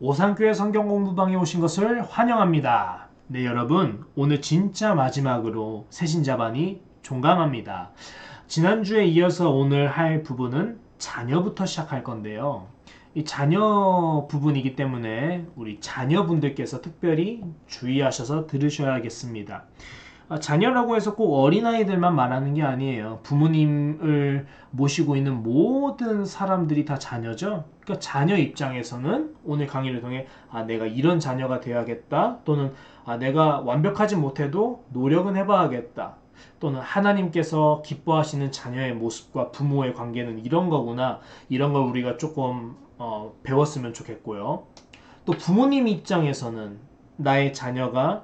오산교회 성경공부방에 오신 것을 환영합니다. 네, 여러분, 오늘 진짜 마지막으로 새신자반이 종강합니다. 지난주에 이어서 오늘 할 부분은 자녀부터 시작할 건데요. 이 자녀 부분이기 때문에 우리 자녀분들께서 특별히 주의하셔서 들으셔야겠습니다. 자녀라고 해서 꼭 어린아이들만 말하는 게 아니에요. 부모님을 모시고 있는 모든 사람들이 다 자녀죠. 그러니까 자녀 입장에서는 오늘 강의를 통해 내가 이런 자녀가 되어야겠다. 또는 내가 완벽하지 못해도 노력은 해봐야겠다. 또는 하나님께서 기뻐하시는 자녀의 모습과 부모의 관계는 이런 거구나. 이런 걸 우리가 조금 배웠으면 좋겠고요. 또 부모님 입장에서는 나의 자녀가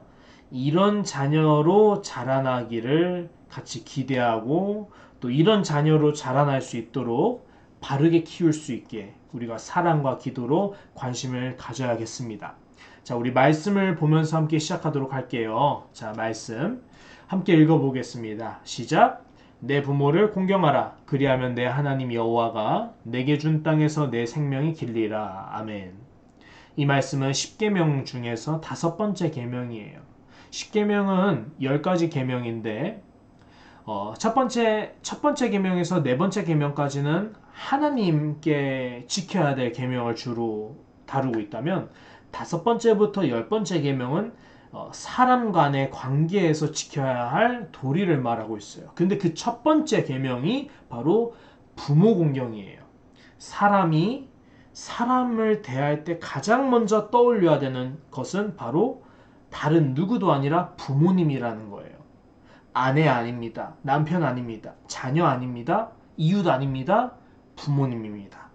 이런 자녀로 자라나기를 같이 기대하고 또 이런 자녀로 자라날 수 있도록 바르게 키울 수 있게 우리가 사랑과 기도로 관심을 가져야겠습니다. 자, 우리 말씀을 보면서 함께 시작하도록 할게요. 자, 말씀 함께 읽어보겠습니다. 시작. 내 부모를 공경하라. 그리하면 내 하나님 여호와가 내게 준 땅에서 내 생명이 길리라. 아멘. 이 말씀은 10계명 중에서 5번째 계명이에요. 10계명은 10가지 계명인데 첫 번째 계명에서 네 번째 계명까지는 하나님께 지켜야 될 계명을 주로 다루고 있다면 5번째부터 10번째 계명은 사람 간의 관계에서 지켜야 할 도리를 말하고 있어요. 근데 그 첫 번째 계명이 바로 부모 공경이에요. 사람이 사람을 대할 때 가장 먼저 떠올려야 되는 것은 바로 다른 누구도 아니라 부모님이라는 거예요. 아내 아닙니다. 남편 아닙니다. 자녀 아닙니다. 이웃 아닙니다. 부모님입니다.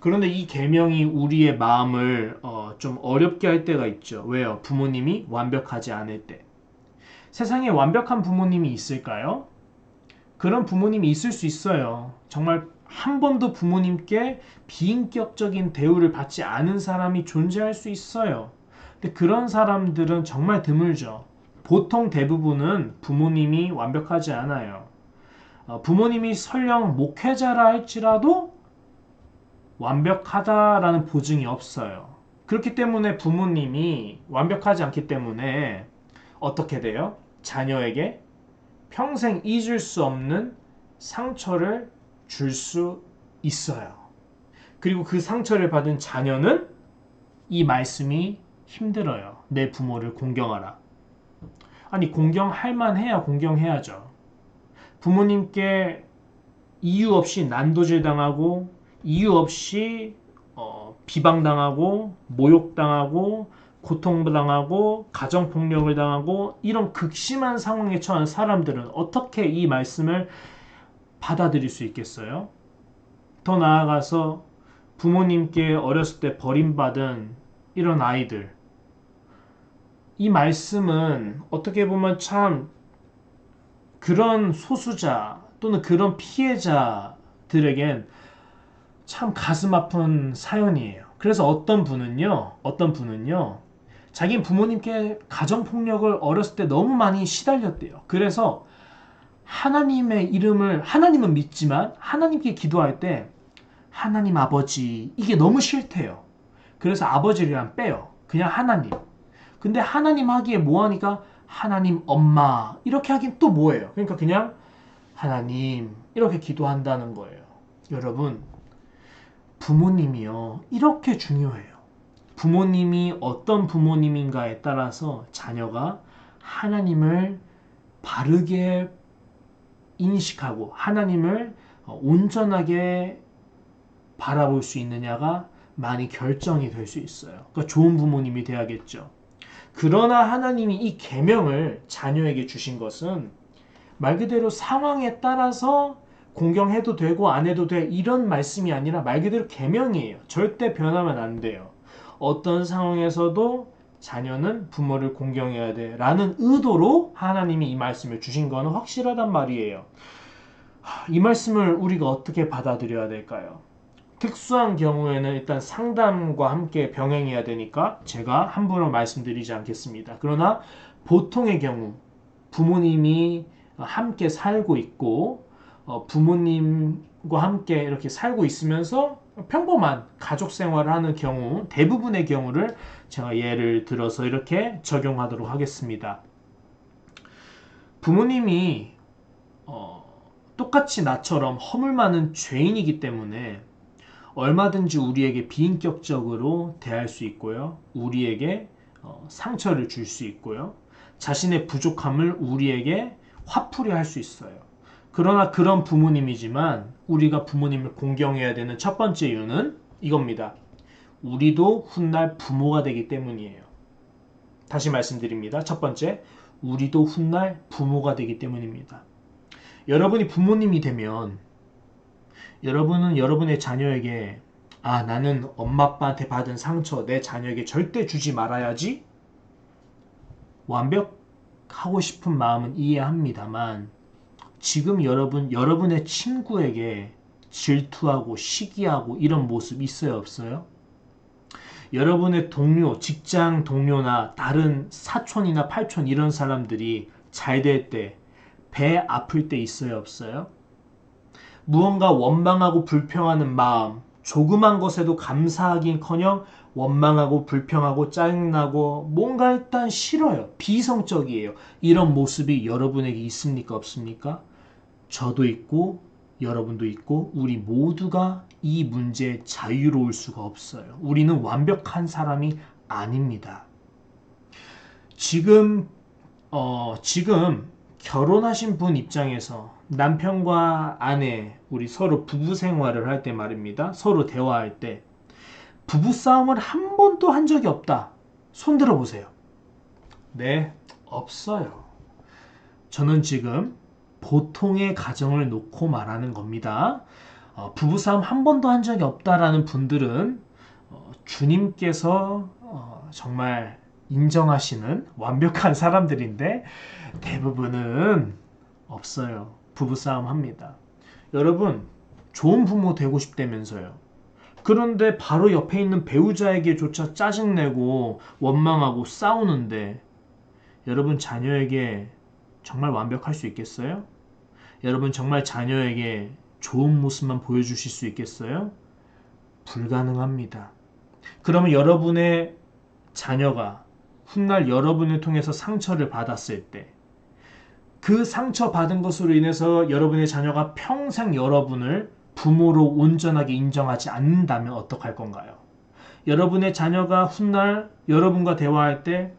그런데 이 계명이 우리의 마음을 좀 어렵게 할 때가 있죠. 왜요? 부모님이 완벽하지 않을 때. 세상에 완벽한 부모님이 있을까요? 그런 부모님이 있을 수 있어요. 정말 한 번도 부모님께 비인격적인 대우를 받지 않은 사람이 존재할 수 있어요. 근데 그런 사람들은 정말 드물죠. 보통 대부분은 부모님이 완벽하지 않아요. 부모님이 설령 목회자라 할지라도 완벽하다라는 보증이 없어요. 그렇기 때문에 부모님이 완벽하지 않기 때문에 어떻게 돼요? 자녀에게 평생 잊을 수 없는 상처를 줄 수 있어요. 그리고 그 상처를 받은 자녀는 이 말씀이 힘들어요. 내 부모를 공경하라. 아니, 공경할 만해야 공경해야죠. 부모님께 이유 없이 난도질 당하고 이유 없이 비방당하고 모욕당하고 고통당하고 가정폭력을 당하고 이런 극심한 상황에 처한 사람들은 어떻게 이 말씀을 받아들일 수 있겠어요? 더 나아가서 부모님께 어렸을 때 버림받은 이런 아이들, 이 말씀은 어떻게 보면 참 그런 소수자 또는 그런 피해자들에겐 참 가슴 아픈 사연이에요. 그래서 어떤 분은요, 자기 부모님께 가정폭력을 어렸을 때 너무 많이 시달렸대요. 그래서 하나님은 믿지만 하나님께 기도할 때 하나님 아버지, 이게 너무 싫대요. 그래서 아버지를 빼요. 그냥 하나님. 근데 하나님 하기에 뭐하니까 하나님 엄마 이렇게 하긴 또 뭐예요. 그러니까 그냥 하나님 이렇게 기도한다는 거예요. 여러분, 부모님이요, 이렇게 중요해요. 부모님이 어떤 부모님인가에 따라서 자녀가 하나님을 바르게 인식하고 하나님을 온전하게 바라볼 수 있느냐가 많이 결정이 될 수 있어요. 그러니까 좋은 부모님이 돼야겠죠. 그러나 하나님이 이 계명을 자녀에게 주신 것은 말 그대로 상황에 따라서 공경해도 되고 안 해도 돼 이런 말씀이 아니라 말 그대로 계명이에요. 절대 변하면 안 돼요. 어떤 상황에서도 자녀는 부모를 공경해야 돼 라는 의도로 하나님이 이 말씀을 주신 거는 확실하단 말이에요. 이 말씀을 우리가 어떻게 받아들여야 될까요? 특수한 경우에는 일단 상담과 함께 병행해야 되니까 제가 함부로 말씀드리지 않겠습니다. 그러나 보통의 경우 부모님이 함께 살고 있고 부모님과 함께 이렇게 살고 있으면서 평범한 가족 생활을 하는 경우, 대부분의 경우를 제가 예를 들어서 이렇게 적용하도록 하겠습니다. 부모님이 똑같이 나처럼 허물 많은 죄인이기 때문에 얼마든지 우리에게 비인격적으로 대할 수 있고요. 우리에게 상처를 줄 수 있고요. 자신의 부족함을 우리에게 화풀이 할 수 있어요. 그러나 그런 부모님이지만 우리가 부모님을 공경해야 되는 첫 번째 이유는 이겁니다. 우리도 훗날 부모가 되기 때문이에요. 다시 말씀드립니다. 첫 번째, 우리도 훗날 부모가 되기 때문입니다. 여러분이 부모님이 되면 여러분은 여러분의 자녀에게 나는 엄마 아빠한테 받은 상처 내 자녀에게 절대 주지 말아야지 완벽하고 싶은 마음은 이해합니다만 지금 여러분의 친구에게 질투하고 시기하고 이런 모습 있어요, 없어요? 여러분의 동료, 직장 동료나 다른 사촌이나 팔촌 이런 사람들이 잘 될 때, 배 아플 때 있어요, 없어요? 무언가 원망하고 불평하는 마음, 조그만 것에도 감사하긴커녕 원망하고 불평하고 짜증나고 뭔가 일단 싫어요. 비이성적이에요. 이런 모습이 여러분에게 있습니까, 없습니까? 저도 있고 여러분도 있고 우리 모두가 이 문제에 자유로울 수가 없어요. 우리는 완벽한 사람이 아닙니다. 지금 결혼하신 분 입장에서 남편과 아내 우리 서로 부부 생활을 할 때 말입니다. 서로 대화할 때 부부싸움을 한 번도 한 적이 없다. 손 들어보세요. 네, 없어요. 저는 지금 보통의 가정을 놓고 말하는 겁니다. 부부싸움 한 번도 한 적이 없다라는 분들은 주님께서 정말 인정하시는 완벽한 사람들인데 대부분은 없어요. 부부싸움 합니다. 여러분, 좋은 부모 되고 싶다면서요. 그런데 바로 옆에 있는 배우자에게조차 짜증내고 원망하고 싸우는데 여러분 자녀에게 정말 완벽할 수 있겠어요? 여러분 정말 자녀에게 좋은 모습만 보여주실 수 있겠어요? 불가능합니다. 그러면 여러분의 자녀가 훗날 여러분을 통해서 상처를 받았을 때 그 상처받은 것으로 인해서 여러분의 자녀가 평생 여러분을 부모로 온전하게 인정하지 않는다면 어떡할 건가요? 여러분의 자녀가 훗날 여러분과 대화할 때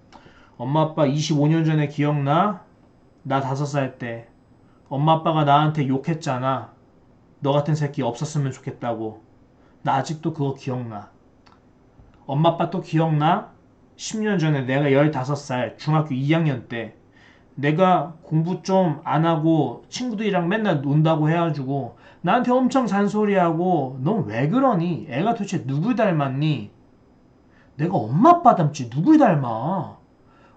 엄마 아빠 25년 전에 기억나? 나 5살 때 엄마 아빠가 나한테 욕했잖아. 너 같은 새끼 없었으면 좋겠다고. 나 아직도 그거 기억나. 엄마 아빠 또 기억나? 10년 전에 내가 15살 중학교 2학년 때 내가 공부 좀 안 하고 친구들이랑 맨날 논다고 해가지고 나한테 엄청 잔소리하고 넌 왜 그러니? 애가 도대체 누굴 닮았니? 내가 엄마 아빠 닮지 누굴 닮아?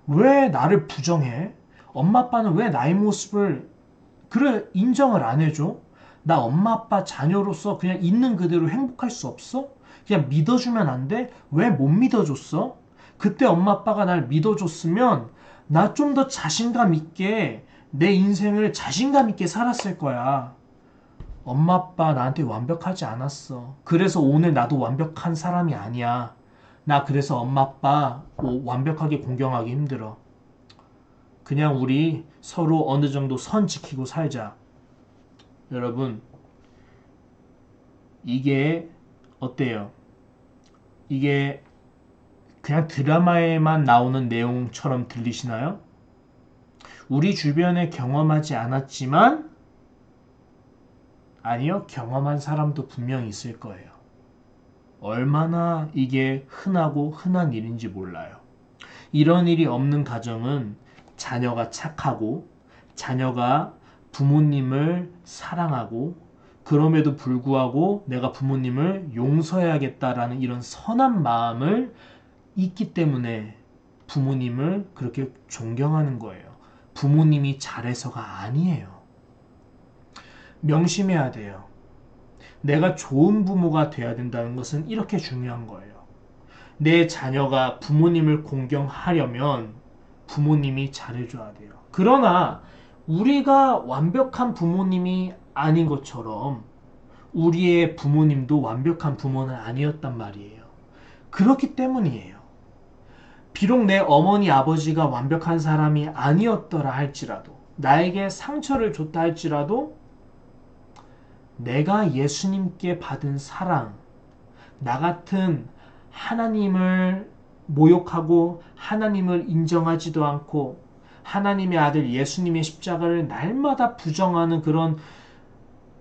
왜 나를 부정해? 엄마 아빠는 왜 나의 모습을 인정을 안 해줘? 나 엄마 아빠 자녀로서 그냥 있는 그대로 행복할 수 없어? 그냥 믿어주면 안 돼? 왜 못 믿어줬어? 그때 엄마 아빠가 날 믿어줬으면 나 좀 더 자신감 있게 내 인생을 자신감 있게 살았을 거야. 엄마 아빠 나한테 완벽하지 않았어. 그래서 오늘 나도 완벽한 사람이 아니야. 나 그래서 엄마 아빠 완벽하게 공경하기 힘들어. 그냥 우리 서로 어느 정도 선 지키고 살자. 여러분, 이게 어때요? 이게 그냥 드라마에만 나오는 내용처럼 들리시나요? 우리 주변에 경험하지 않았지만 아니요, 경험한 사람도 분명히 있을 거예요. 얼마나 이게 흔하고 흔한 일인지 몰라요. 이런 일이 없는 가정은 자녀가 착하고 자녀가 부모님을 사랑하고 그럼에도 불구하고 내가 부모님을 용서해야겠다라는 이런 선한 마음을 있기 때문에 부모님을 그렇게 존경하는 거예요. 부모님이 잘해서가 아니에요. 명심해야 돼요. 내가 좋은 부모가 돼야 된다는 것은 이렇게 중요한 거예요. 내 자녀가 부모님을 공경하려면 부모님이 잘해줘야 돼요. 그러나 우리가 완벽한 부모님이 아닌 것처럼 우리의 부모님도 완벽한 부모는 아니었단 말이에요. 그렇기 때문이에요. 비록 내 어머니 아버지가 완벽한 사람이 아니었더라 할지라도, 나에게 상처를 줬다 할지라도, 내가 예수님께 받은 사랑, 나 같은 하나님을 모욕하고 하나님을 인정하지도 않고 하나님의 아들 예수님의 십자가를 날마다 부정하는 그런,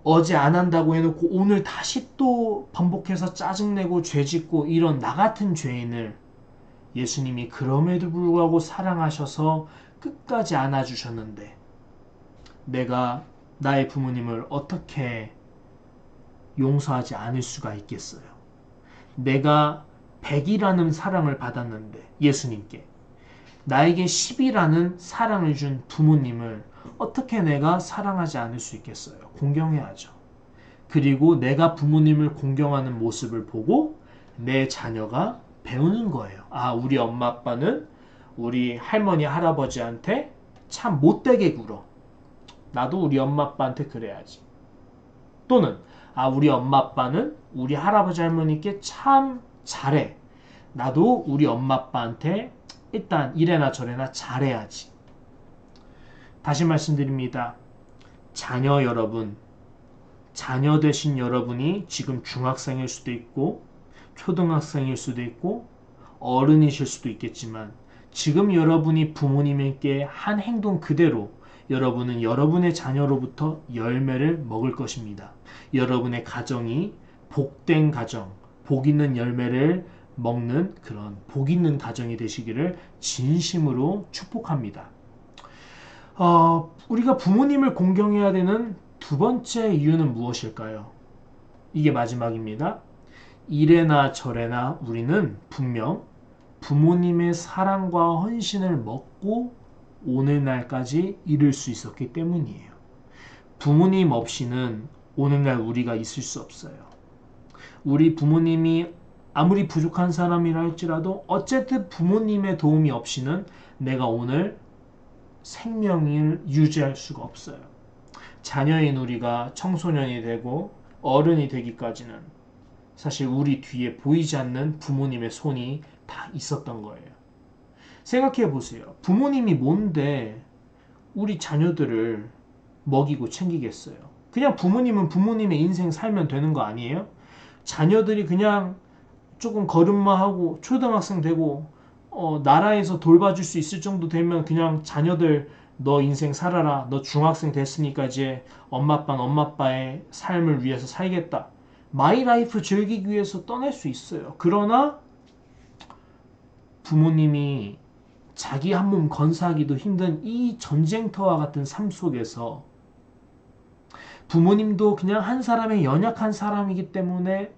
어제 안 한다고 해놓고 오늘 다시 또 반복해서 짜증내고 죄짓고 이런 나 같은 죄인을 예수님이 그럼에도 불구하고 사랑하셔서 끝까지 안아주셨는데, 내가 나의 부모님을 어떻게 용서하지 않을 수가 있겠어요? 내가 100이라는 사랑을 받았는데, 예수님께 나에게 10이라는 사랑을 준 부모님을 어떻게 내가 사랑하지 않을 수 있겠어요? 공경해야죠. 그리고 내가 부모님을 공경하는 모습을 보고 내 자녀가 배우는 거예요. 아, 우리 엄마 아빠는 우리 할머니 할아버지한테 참 못되게 굴어. 나도 우리 엄마 아빠한테 그래야지. 또는 아, 우리 엄마 아빠는 우리 할아버지 할머니께 참 잘해. 나도 우리 엄마 아빠한테 일단 이래나 저래나 잘해야지. 다시 말씀드립니다. 자녀 여러분, 자녀 되신 여러분이 지금 중학생일 수도 있고 초등학생일 수도 있고 어른이실 수도 있겠지만, 지금 여러분이 부모님께 한 행동 그대로 여러분은 여러분의 자녀로부터 열매를 먹을 것입니다. 여러분의 가정이 복된 가정, 복 있는 열매를 먹는 그런 복 있는 가정이 되시기를 진심으로 축복합니다. 우리가 부모님을 공경해야 되는 두 번째 이유는 무엇일까요? 이게 마지막입니다. 이래나 저래나 우리는 분명 부모님의 사랑과 헌신을 먹고 오늘날까지 이룰 수 있었기 때문이에요. 부모님 없이는 오늘날 우리가 있을 수 없어요. 우리 부모님이 아무리 부족한 사람이라 할지라도 어쨌든 부모님의 도움이 없이는 내가 오늘 생명을 유지할 수가 없어요. 자녀인 우리가 청소년이 되고 어른이 되기까지는 사실 우리 뒤에 보이지 않는 부모님의 손이 다 있었던 거예요. 생각해 보세요. 부모님이 뭔데 우리 자녀들을 먹이고 챙기겠어요? 그냥 부모님은 부모님의 인생 살면 되는 거 아니에요? 자녀들이 그냥 조금 걸음마하고 초등학생 되고 나라에서 돌봐줄 수 있을 정도 되면 그냥 자녀들 너 인생 살아라. 너 중학생 됐으니까 이제 엄마 아빠는 엄마 아빠의 삶을 위해서 살겠다. 마이 라이프 즐기기 위해서 떠날 수 있어요. 그러나 부모님이 자기 한 몸 건사하기도 힘든 이 전쟁터와 같은 삶 속에서 부모님도 그냥 한 사람의 연약한 사람이기 때문에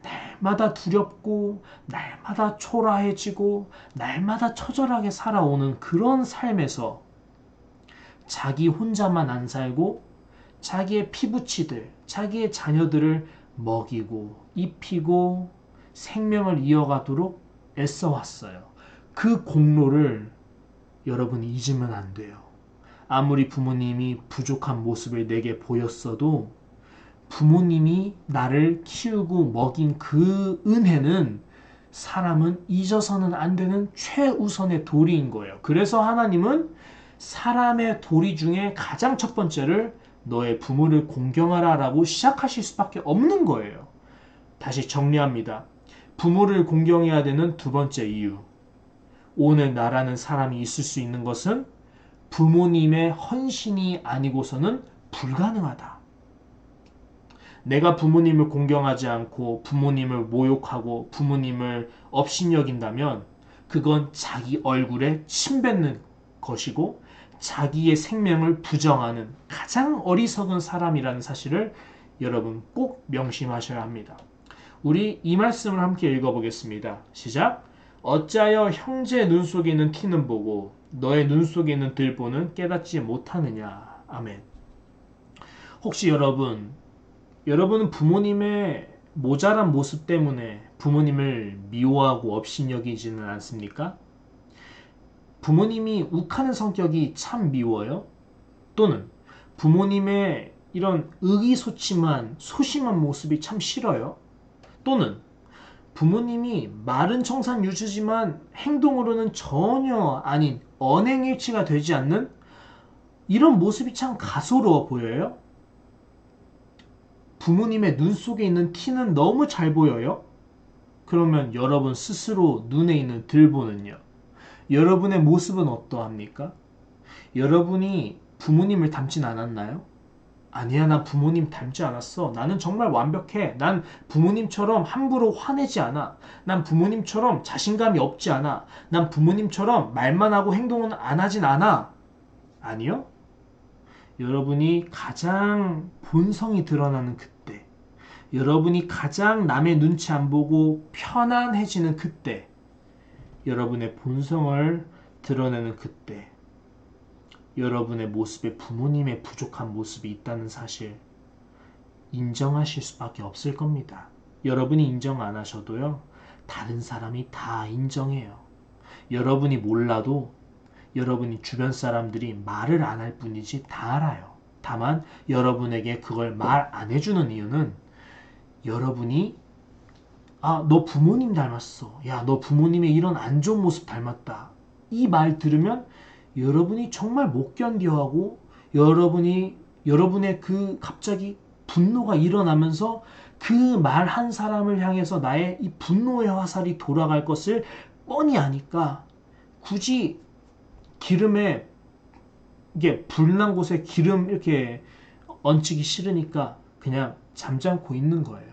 날마다 두렵고 날마다 초라해지고 날마다 처절하게 살아오는 그런 삶에서 자기 혼자만 안 살고 자기의 피부치들, 자기의 자녀들을 먹이고 입히고 생명을 이어가도록 애써왔어요. 그 공로를 여러분이 잊으면 안 돼요. 아무리 부모님이 부족한 모습을 내게 보였어도 부모님이 나를 키우고 먹인 그 은혜는 사람은 잊어서는 안 되는 최우선의 도리인 거예요. 그래서 하나님은 사람의 도리 중에 가장 첫 번째를 너의 부모를 공경하라 라고 시작하실 수밖에 없는 거예요. 다시 정리합니다. 부모를 공경해야 되는 두 번째 이유. 오늘 나라는 사람이 있을 수 있는 것은 부모님의 헌신이 아니고서는 불가능하다. 내가 부모님을 공경하지 않고 부모님을 모욕하고 부모님을 업신여긴다면 그건 자기 얼굴에 침 뱉는 것이고 자기의 생명을 부정하는 가장 어리석은 사람이라는 사실을 여러분 꼭 명심하셔야 합니다. 우리 이 말씀을 함께 읽어보겠습니다. 시작! 어찌하여 형제의 눈 속에 있는 티는 보고 너의 눈 속에 있는 들보는 깨닫지 못하느냐. 아멘. 혹시 여러분은 부모님의 모자란 모습 때문에 부모님을 미워하고 업신여기지는 않습니까? 부모님이 욱하는 성격이 참 미워요? 또는 부모님의 이런 의기소침한 소심한 모습이 참 싫어요. 또는 부모님이 말은 청산유주지만 행동으로는 전혀 아닌 언행일치가 되지 않는 이런 모습이 참 가소로워 보여요. 부모님의 눈 속에 있는 티는 너무 잘 보여요. 그러면 여러분 스스로 눈에 있는 들보는요? 여러분의 모습은 어떠합니까? 여러분이 부모님을 닮진 않았나요? 아니야, 난 부모님 닮지 않았어. 나는 정말 완벽해. 난 부모님처럼 함부로 화내지 않아. 난 부모님처럼 자신감이 없지 않아. 난 부모님처럼 말만 하고 행동은 안 하진 않아. 아니요? 여러분이 가장 본성이 드러나는 그때, 여러분이 가장 남의 눈치 안 보고 편안해지는 그때, 여러분의 본성을 드러내는 그때, 여러분의 모습에 부모님의 부족한 모습이 있다는 사실 인정하실 수밖에 없을 겁니다. 여러분이 인정 안 하셔도요, 다른 사람이 다 인정해요. 여러분이 몰라도 여러분이 주변 사람들이 말을 안 할 뿐이지 다 알아요. 다만 여러분에게 그걸 말 안 해주는 이유는 여러분이 너 부모님 닮았어. 야, 너 부모님의 이런 안 좋은 모습 닮았다. 이 말 들으면 여러분이 정말 못 견뎌하고 여러분의 그 갑자기 분노가 일어나면서 그 말 한 사람을 향해서 나의 이 분노의 화살이 돌아갈 것을 뻔히 아니까 굳이 기름에 이게 불난 곳에 기름 이렇게 얹히기 싫으니까 그냥 잠잠고 있는 거예요.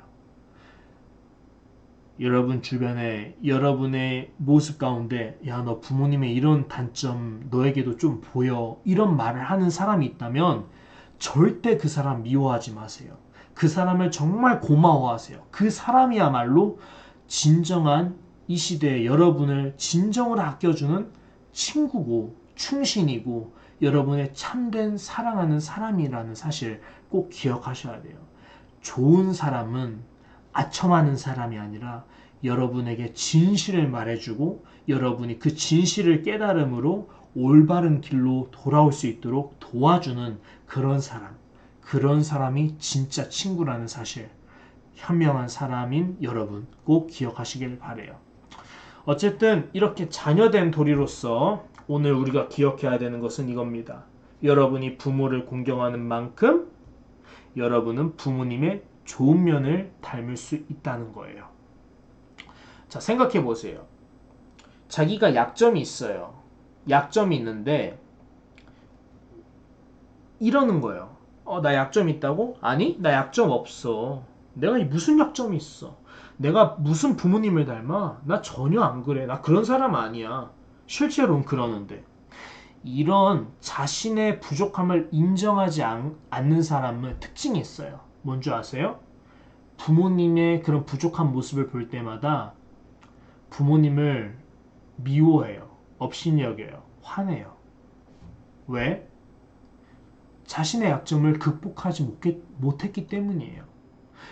여러분 주변에 여러분의 모습 가운데 야, 너 부모님의 이런 단점 너에게도 좀 보여 이런 말을 하는 사람이 있다면 절대 그 사람 미워하지 마세요. 그 사람을 정말 고마워하세요. 그 사람이야말로 진정한 이 시대에 여러분을 진정으로 아껴주는 친구고 충신이고 여러분의 참된 사랑하는 사람이라는 사실 꼭 기억하셔야 돼요. 좋은 사람은 아첨하는 사람이 아니라 여러분에게 진실을 말해주고 여러분이 그 진실을 깨달음으로 올바른 길로 돌아올 수 있도록 도와주는 그런 사람. 그런 사람이 진짜 친구라는 사실. 현명한 사람인 여러분 꼭 기억하시길 바라요. 어쨌든 이렇게 자녀된 도리로서 오늘 우리가 기억해야 되는 것은 이겁니다. 여러분이 부모를 공경하는 만큼 여러분은 부모님의 좋은 면을 닮을 수 있다는 거예요. 자, 생각해 보세요. 자기가 약점이 있어요. 약점이 있는데 이러는 거예요. 나 약점 있다고? 아니, 나 약점 없어. 내가 무슨 약점이 있어? 내가 무슨 부모님을 닮아? 나 전혀 안 그래. 나 그런 사람 아니야. 실제로는 그러는데. 이런 자신의 부족함을 인정하지 않는 사람은 특징이 있어요. 뭔지 아세요? 부모님의 그런 부족한 모습을 볼 때마다 부모님을 미워해요. 업신여겨요. 화내요. 왜? 자신의 약점을 극복하지 못했기 때문이에요.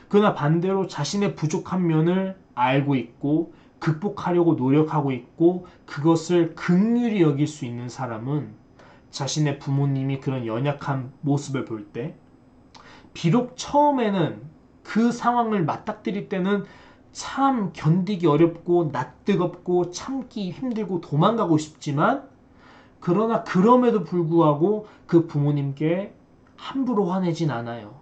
그러나 반대로 자신의 부족한 면을 알고 있고 극복하려고 노력하고 있고 그것을 긍휼히 여길 수 있는 사람은 자신의 부모님이 그런 연약한 모습을 볼 때 비록 처음에는 그 상황을 맞닥뜨릴 때는 참 견디기 어렵고 낯뜨겁고 참기 힘들고 도망가고 싶지만 그러나 그럼에도 불구하고 그 부모님께 함부로 화내진 않아요.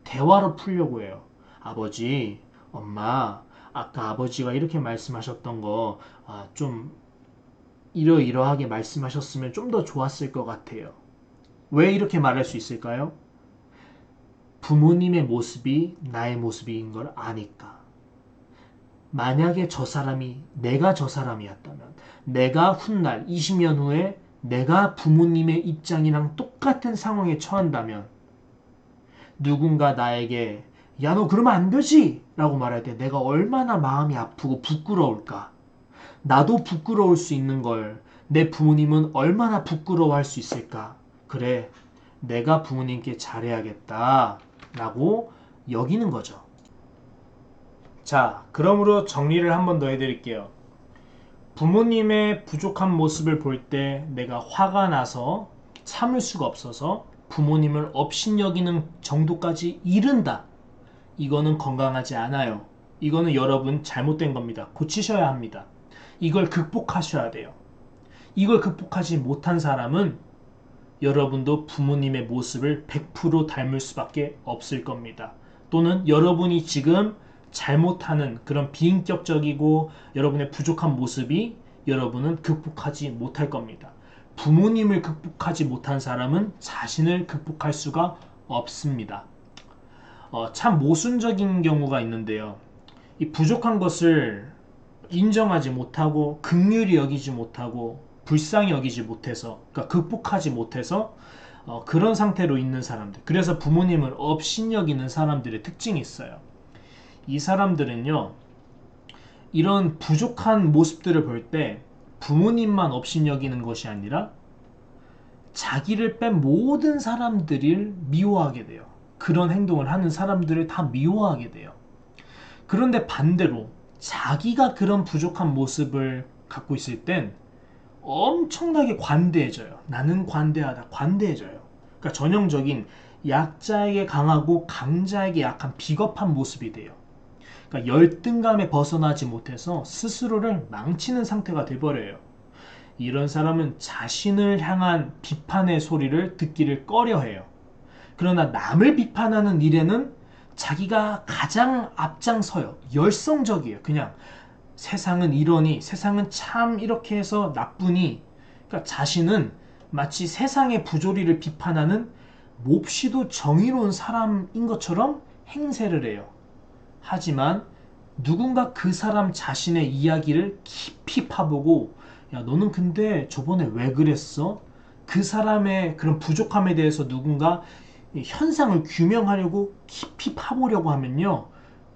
대화로 풀려고 해요. 아버지, 엄마, 아까 아버지가 이렇게 말씀하셨던 거 좀 이러이러하게 말씀하셨으면 좀 더 좋았을 것 같아요. 왜 이렇게 말할 수 있을까요? 부모님의 모습이 나의 모습인 걸 아니까. 만약에 내가 저 사람이었다면, 내가 훗날 20년 후에 내가 부모님의 입장이랑 똑같은 상황에 처한다면, 누군가 나에게 야, 너 그러면 안 되지! 라고 말할 때 내가 얼마나 마음이 아프고 부끄러울까? 나도 부끄러울 수 있는 걸 내 부모님은 얼마나 부끄러워할 수 있을까? 그래, 내가 부모님께 잘해야겠다 라고 여기는 거죠. 자, 그러므로 정리를 한 번 더 해드릴게요. 부모님의 부족한 모습을 볼 때 내가 화가 나서 참을 수가 없어서 부모님을 업신여기는 정도까지 이른다. 이거는 건강하지 않아요. 이거는 여러분 잘못된 겁니다. 고치셔야 합니다. 이걸 극복하셔야 돼요. 이걸 극복하지 못한 사람은 여러분도 부모님의 모습을 100% 닮을 수밖에 없을 겁니다. 또는 여러분이 지금 잘못하는 그런 비인격적이고 여러분의 부족한 모습이 여러분은 극복하지 못할 겁니다. 부모님을 극복하지 못한 사람은 자신을 극복할 수가 없습니다. 참 모순적인 경우가 있는데요. 이 부족한 것을 인정하지 못하고 긍휼히 여기지 못하고 불쌍히 여기지 못해서, 그러니까 극복하지 못해서 그런 상태로 있는 사람들, 그래서 부모님을 업신여기는 사람들의 특징이 있어요. 이 사람들은요, 이런 부족한 모습들을 볼 때 부모님만 업신여기는 것이 아니라 자기를 뺀 모든 사람들을 미워하게 돼요. 그런 행동을 하는 사람들을 다 미워하게 돼요. 그런데 반대로 자기가 그런 부족한 모습을 갖고 있을 땐 엄청나게 관대해져요. 나는 관대하다. 관대해져요. 그러니까 전형적인 약자에게 강하고 강자에게 약한 비겁한 모습이 돼요. 그러니까 열등감에 벗어나지 못해서 스스로를 망치는 상태가 돼버려요. 이런 사람은 자신을 향한 비판의 소리를 듣기를 꺼려해요. 그러나 남을 비판하는 일에는 자기가 가장 앞장서요. 열성적이에요. 그냥 세상은 이러니, 세상은 참 이렇게 해서 나쁘니, 그러니까 자신은 마치 세상의 부조리를 비판하는 몹시도 정의로운 사람인 것처럼 행세를 해요. 하지만 누군가 그 사람 자신의 이야기를 깊이 파보고, 야, 너는 근데 저번에 왜 그랬어? 그 사람의 그런 부족함에 대해서 누군가 현상을 규명하려고 깊이 파보려고 하면요,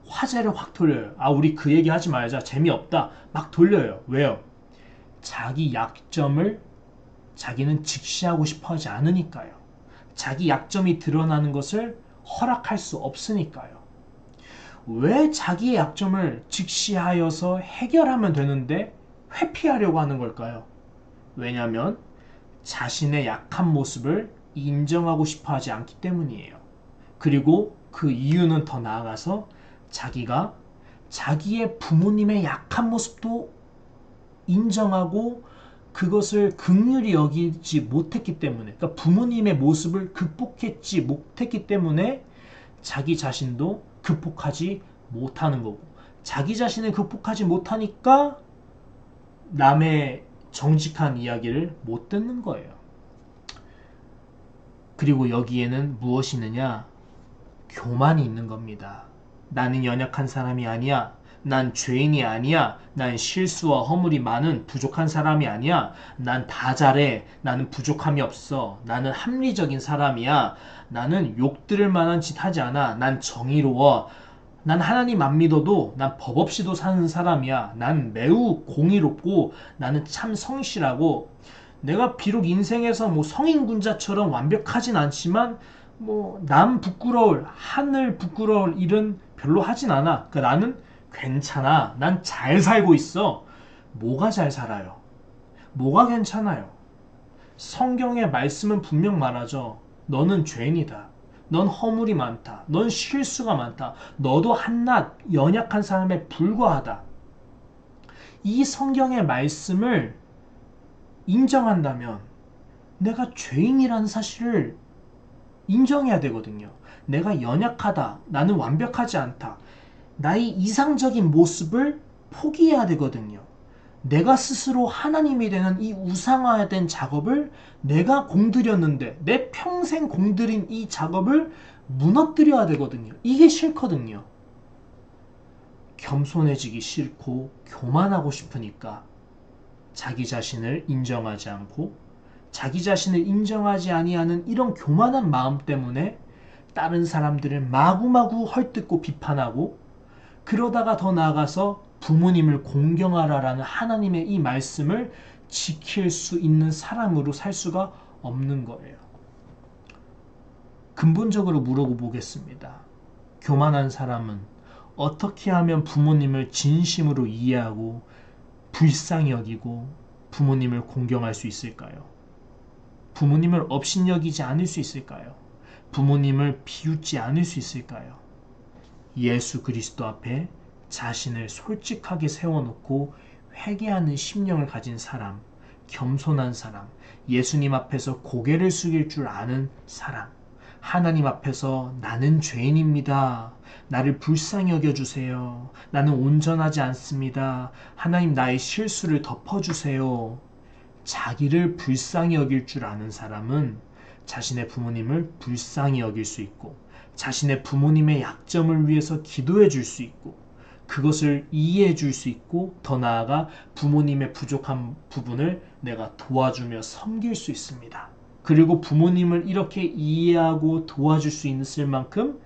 화제를 확 돌려요. 아, 우리 그 얘기 하지 말자. 재미없다. 막 돌려요. 왜요? 자기 약점을 자기는 직시하고 싶어 하지 않으니까요. 자기 약점이 드러나는 것을 허락할 수 없으니까요. 왜 자기의 약점을 직시하여서 해결하면 되는데 회피하려고 하는 걸까요? 왜냐하면 자신의 약한 모습을 인정하고 싶어 하지 않기 때문이에요. 그리고 그 이유는 더 나아가서 자기가 자기의 부모님의 약한 모습도 인정하고 그것을 긍휼히 여기지 못했기 때문에, 그러니까 부모님의 모습을 극복했지 못했기 때문에 자기 자신도 극복하지 못하는 거고, 자기 자신을 극복하지 못하니까 남의 정직한 이야기를 못 듣는 거예요. 그리고 여기에는 무엇이 있느냐? 교만이 있는 겁니다. 나는 연약한 사람이 아니야. 난 죄인이 아니야. 난 실수와 허물이 많은 부족한 사람이 아니야. 난 다 잘해. 나는 부족함이 없어. 나는 합리적인 사람이야. 나는 욕 들을 만한 짓 하지 않아. 난 정의로워. 난 하나님 안 믿어도 난 법 없이도 사는 사람이야. 난 매우 공의롭고 나는 참 성실하고, 내가 비록 인생에서 뭐 성인군자처럼 완벽하진 않지만 뭐 남 부끄러울, 하늘 부끄러울 일은 별로 하진 않아. 그러니까 나는 괜찮아. 난 잘 살고 있어. 뭐가 잘 살아요? 뭐가 괜찮아요? 성경의 말씀은 분명 말하죠. 너는 죄인이다. 넌 허물이 많다. 넌 실수가 많다. 너도 한낱 연약한 사람에 불과하다. 이 성경의 말씀을 인정한다면 내가 죄인이라는 사실을 인정해야 되거든요. 내가 연약하다. 나는 완벽하지 않다. 나의 이상적인 모습을 포기해야 되거든요. 내가 스스로 하나님이 되는 이 우상화된 작업을 내가 공들였는데, 내 평생 공들인 이 작업을 무너뜨려야 되거든요. 이게 싫거든요. 겸손해지기 싫고 교만하고 싶으니까 자기 자신을 인정하지 않고, 자기 자신을 인정하지 아니하는 이런 교만한 마음 때문에 다른 사람들을 마구마구 헐뜯고 비판하고, 그러다가 더 나아가서 부모님을 공경하라라는 하나님의 이 말씀을 지킬 수 있는 사람으로 살 수가 없는 거예요. 근본적으로 물어보겠습니다. 교만한 사람은 어떻게 하면 부모님을 진심으로 이해하고 불쌍히 여기고 부모님을 공경할 수 있을까요? 부모님을 업신여기지 않을 수 있을까요? 부모님을 비웃지 않을 수 있을까요? 예수 그리스도 앞에 자신을 솔직하게 세워놓고 회개하는 심령을 가진 사람, 겸손한 사람, 예수님 앞에서 고개를 숙일 줄 아는 사람, 하나님 앞에서 나는 죄인입니다. 나를 불쌍히 여겨주세요. 나는 온전하지 않습니다. 하나님 나의 실수를 덮어주세요. 자기를 불쌍히 여길 줄 아는 사람은 자신의 부모님을 불쌍히 여길 수 있고 자신의 부모님의 약점을 위해서 기도해 줄 수 있고 그것을 이해해 줄 수 있고 더 나아가 부모님의 부족한 부분을 내가 도와주며 섬길 수 있습니다. 그리고 부모님을 이렇게 이해하고 도와줄 수 있을 만큼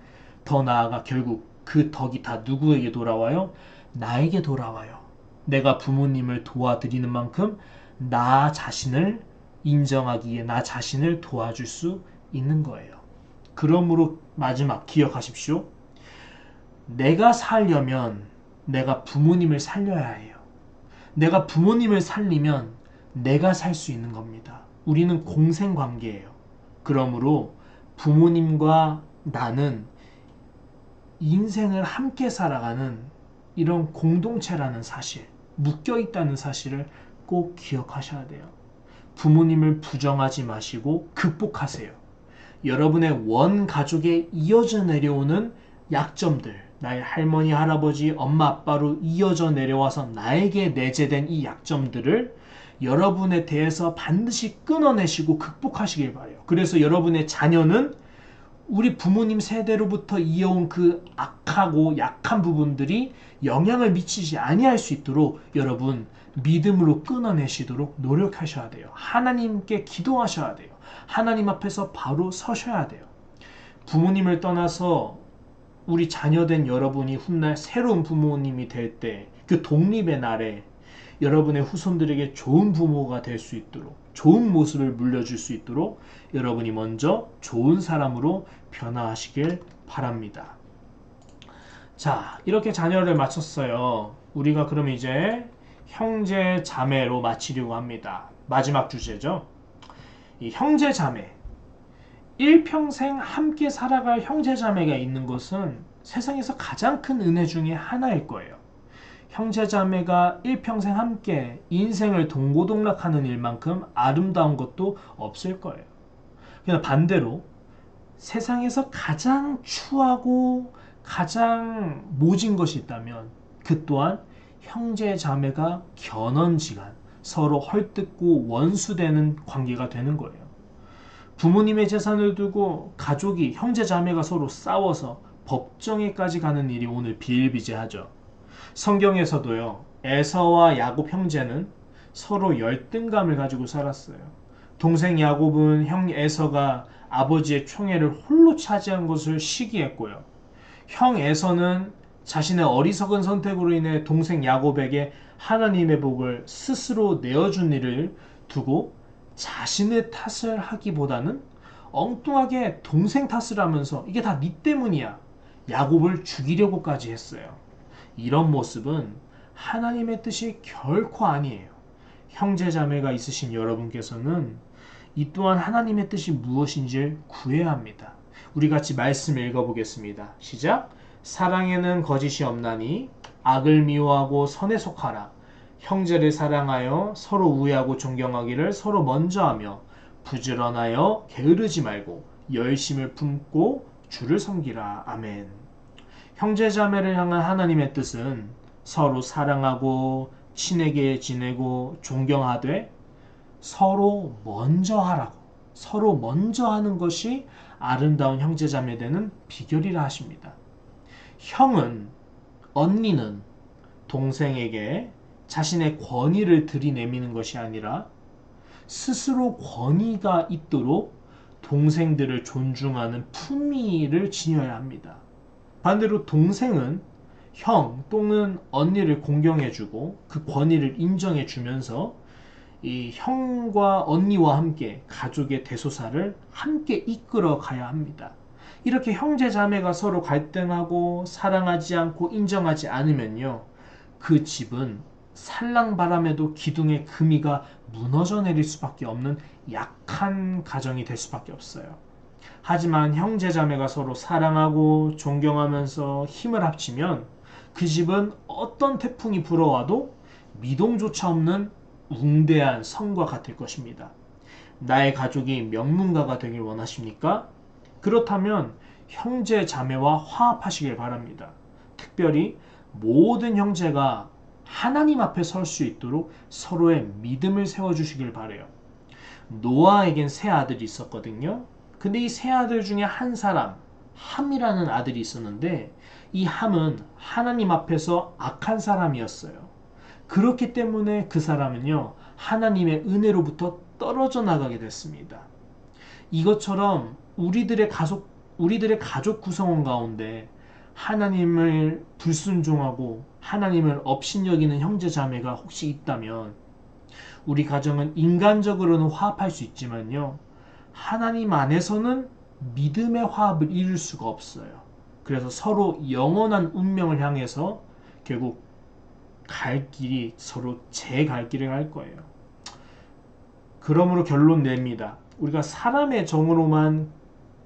더 나아가 결국 그 덕이 다 누구에게 돌아와요? 나에게 돌아와요. 내가 부모님을 도와드리는 만큼 나 자신을 인정하기에 나 자신을 도와줄 수 있는 거예요. 그러므로 마지막 기억하십시오. 내가 살려면 내가 부모님을 살려야 해요. 내가 부모님을 살리면 내가 살 수 있는 겁니다. 우리는 공생관계예요. 그러므로 부모님과 나는 인생을 함께 살아가는 이런 공동체라는 사실, 묶여있다는 사실을 꼭 기억하셔야 돼요. 부모님을 부정하지 마시고 극복하세요. 여러분의 원 가족에 이어져 내려오는 약점들, 나의 할머니, 할아버지, 엄마, 아빠로 이어져 내려와서 나에게 내재된 이 약점들을 여러분에 대해서 반드시 끊어내시고 극복하시길 바라요. 그래서 여러분의 자녀는 우리 부모님 세대로부터 이어온 그 악하고 약한 부분들이 영향을 미치지 아니할 수 있도록 여러분 믿음으로 끊어내시도록 노력하셔야 돼요. 하나님께 기도하셔야 돼요. 하나님 앞에서 바로 서셔야 돼요. 부모님을 떠나서 우리 자녀된 여러분이 훗날 새로운 부모님이 될 때 그 독립의 날에 여러분의 후손들에게 좋은 부모가 될 수 있도록 좋은 모습을 물려줄 수 있도록 여러분이 먼저 좋은 사람으로 변화하시길 바랍니다. 자, 이렇게 자녀를 마쳤어요. 우리가 그럼 이제 형제 자매로 마치려고 합니다. 마지막 주제죠. 이 형제 자매. 일평생 함께 살아갈 형제 자매가 있는 것은 세상에서 가장 큰 은혜 중에 하나일 거예요. 형제 자매가 일평생 함께 인생을 동고동락하는 일만큼 아름다운 것도 없을 거예요. 그냥 반대로 세상에서 가장 추하고 가장 모진 것이 있다면 그 또한 형제 자매가 견언지간 서로 헐뜯고 원수되는 관계가 되는 거예요. 부모님의 재산을 두고 가족이 형제 자매가 서로 싸워서 법정에까지 가는 일이 오늘 비일비재하죠. 성경에서도요, 에서와 야곱 형제는 서로 열등감을 가지고 살았어요. 동생 야곱은 형 에서가 아버지의 총애를 홀로 차지한 것을 시기했고요. 형 에서는 자신의 어리석은 선택으로 인해 동생 야곱에게 하나님의 복을 스스로 내어준 일을 두고 자신의 탓을 하기보다는 엉뚱하게 동생 탓을 하면서 이게 다 네 때문이야. 야곱을 죽이려고까지 했어요. 이런 모습은 하나님의 뜻이 결코 아니에요. 형제자매가 있으신 여러분께서는 이 또한 하나님의 뜻이 무엇인지 구해야 합니다. 우리 같이 말씀 읽어보겠습니다. 시작! 사랑에는 거짓이 없나니 악을 미워하고 선에 속하라. 형제를 사랑하여 서로 우애하고 존경하기를 서로 먼저 하며 부지런하여 게으르지 말고 열심을 품고 주를 섬기라. 아멘. 형제자매를 향한 하나님의 뜻은 서로 사랑하고 친하게 지내고 존경하되 서로 먼저 하라고, 서로 먼저 하는 것이 아름다운 형제자매 되는 비결이라 하십니다. 형은, 언니는 동생에게 자신의 권위를 들이내미는 것이 아니라 스스로 권위가 있도록 동생들을 존중하는 품위를 지녀야 합니다. 반대로 동생은 형 또는 언니를 공경해주고 그 권위를 인정해주면서 이 형과 언니와 함께 가족의 대소사를 함께 이끌어 가야 합니다. 이렇게 형제 자매가 서로 갈등하고 사랑하지 않고 인정하지 않으면요, 그 집은 살랑바람에도 기둥의 금이가 무너져 내릴 수밖에 없는 약한 가정이 될 수밖에 없어요. 하지만 형제자매가 서로 사랑하고 존경하면서 힘을 합치면 그 집은 어떤 태풍이 불어와도 미동조차 없는 웅대한 성과 같을 것입니다. 나의 가족이 명문가가 되길 원하십니까? 그렇다면 형제 자매와 화합하시길 바랍니다. 특별히 모든 형제가 하나님 앞에 설 수 있도록 서로의 믿음을 세워주시길 바래요. 노아에겐 세 아들이 있었거든요. 근데 이 세 아들 중에 한 사람, 함이라는 아들이 있었는데 이 함은 하나님 앞에서 악한 사람이었어요. 그렇기 때문에 그 사람은요, 하나님의 은혜로부터 떨어져 나가게 됐습니다. 이것처럼 우리들의 가족 구성원 가운데 하나님을 불순종하고 하나님을 업신여기는 형제 자매가 혹시 있다면 우리 가정은 인간적으로는 화합할 수 있지만요, 하나님 안에서는 믿음의 화합을 이룰 수가 없어요. 그래서 서로 영원한 운명을 향해서 결국 갈 길이 서로 제 갈 길을 갈 거예요. 그러므로 결론 냅니다. 우리가 사람의 정으로만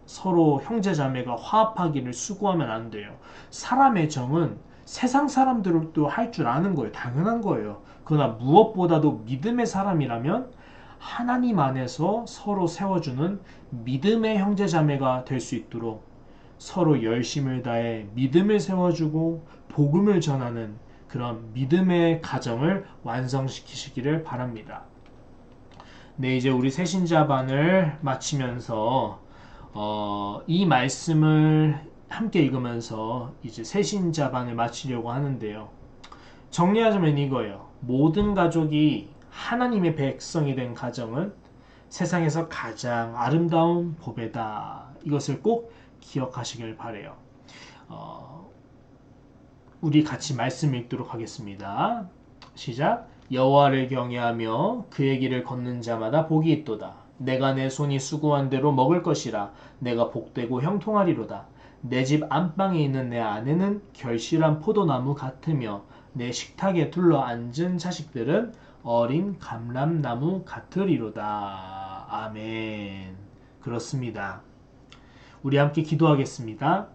서로 형제자매가 화합하기를 수고하면 안 돼요. 사람의 정은 세상 사람들도 할 줄 아는 거예요. 당연한 거예요. 그러나 무엇보다도 믿음의 사람이라면 하나님 안에서 서로 세워주는 믿음의 형제자매가 될 수 있도록 서로 열심을 다해 믿음을 세워주고 복음을 전하는 그런 믿음의 가정을 완성시키시기를 바랍니다. 네, 이제 우리 새신자반을 마치면서 이 말씀을 함께 읽으면서 이제 새신자반을 마치려고 하는데요. 정리하자면 이거예요. 모든 가족이 하나님의 백성이 된 가정은 세상에서 가장 아름다운 보배다. 이것을 꼭 기억하시길 바래요. 우리 같이 말씀 읽도록 하겠습니다. 시작. 여호와를 경외하며 그의 길을 걷는 자마다 복이 있도다. 내가 내 손이 수고한 대로 먹을 것이라. 내가 복되고 형통하리로다. 내 집 안방에 있는 내 아내는 결실한 포도나무 같으며 내 식탁에 둘러 앉은 자식들은 어린 감람나무 같으리로다. 아멘. 그렇습니다. 우리 함께 기도하겠습니다.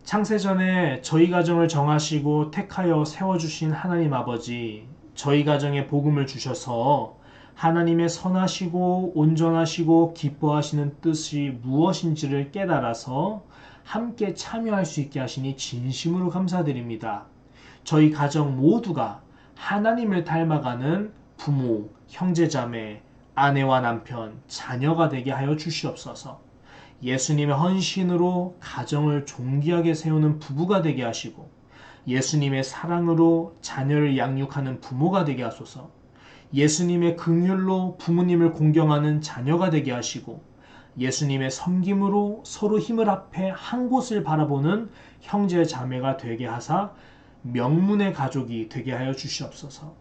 창세전에 저희 가정을 정하시고 택하여 세워주신 하나님 아버지, 저희 가정에 복음을 주셔서 하나님의 선하시고 온전하시고 기뻐하시는 뜻이 무엇인지를 깨달아서 함께 참여할 수 있게 하시니 진심으로 감사드립니다. 저희 가정 모두가 하나님을 닮아가는 부모, 형제자매, 아내와 남편, 자녀가 되게 하여 주시옵소서. 예수님의 헌신으로 가정을 존귀하게 세우는 부부가 되게 하시고 예수님의 사랑으로 자녀를 양육하는 부모가 되게 하소서. 예수님의 긍휼로 부모님을 공경하는 자녀가 되게 하시고 예수님의 섬김으로 서로 힘을 합해 한 곳을 바라보는 형제 자매가 되게 하사 명문의 가족이 되게 하여 주시옵소서.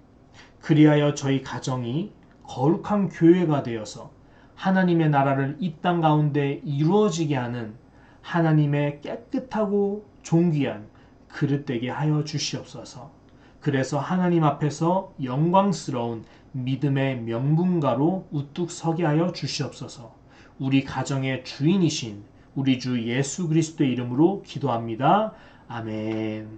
그리하여 저희 가정이 거룩한 교회가 되어서 하나님의 나라를 이 땅 가운데 이루어지게 하는 하나님의 깨끗하고 존귀한 그릇 되게 하여 주시옵소서. 그래서 하나님 앞에서 영광스러운 믿음의 명분가로 우뚝 서게 하여 주시옵소서. 우리 가정의 주인이신 우리 주 예수 그리스도의 이름으로 기도합니다. 아멘.